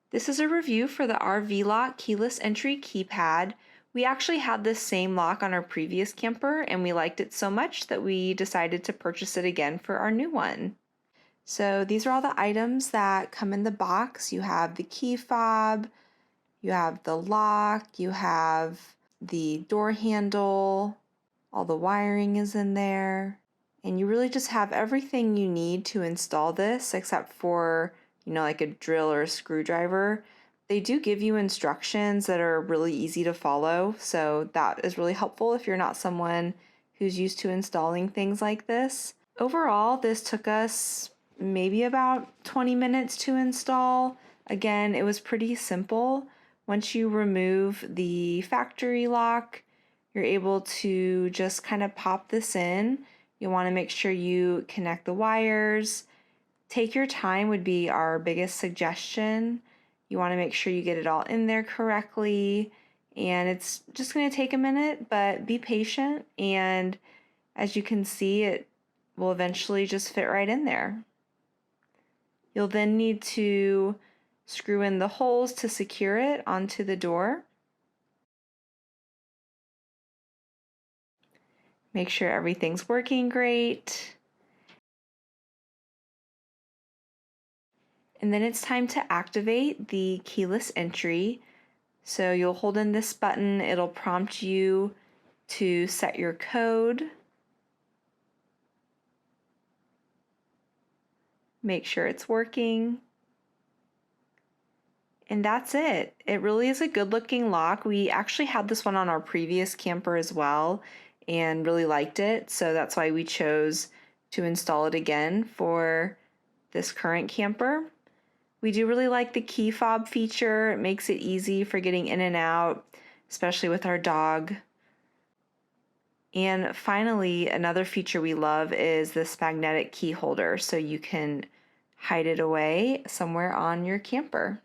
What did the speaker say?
This is a review for the RVLock keyless entry keypad. We actually had this same lock on our previous camper and we liked it so much that we decided to purchase it again for our new one. So these are all the items that come in the box. You have the key fob, you have the lock, you have the door handle, all the wiring is in there, and you really just have everything you need to install this except for like a drill or a screwdriver. They do give you instructions that are really easy to follow, so that is really helpful if you're not someone who's used to installing things like this. Overall, this took us maybe about 20 minutes to install. Again, it was pretty simple. Once you remove the factory lock, you're able to just kind of pop this in. You want to make sure you connect the wires. Take your time would be our biggest suggestion. You want to make sure you get it all in there correctly, and it's just going to take a minute, but be patient, and as you can see, it will eventually just fit right in there. You'll then need to screw in the holes to secure it onto the door. Make sure everything's working great. And then it's time to activate the keyless entry. So you'll hold in this button, it'll prompt you to set your code. Make sure it's working. And that's it. It really is a good looking lock. We actually had this one on our previous camper as well and really liked it. So that's why we chose to install it again for this current camper. We do really like the key fob feature. It makes it easy for getting in and out, especially with our dog. And finally, another feature we love is this magnetic key holder, so you can hide it away somewhere on your camper.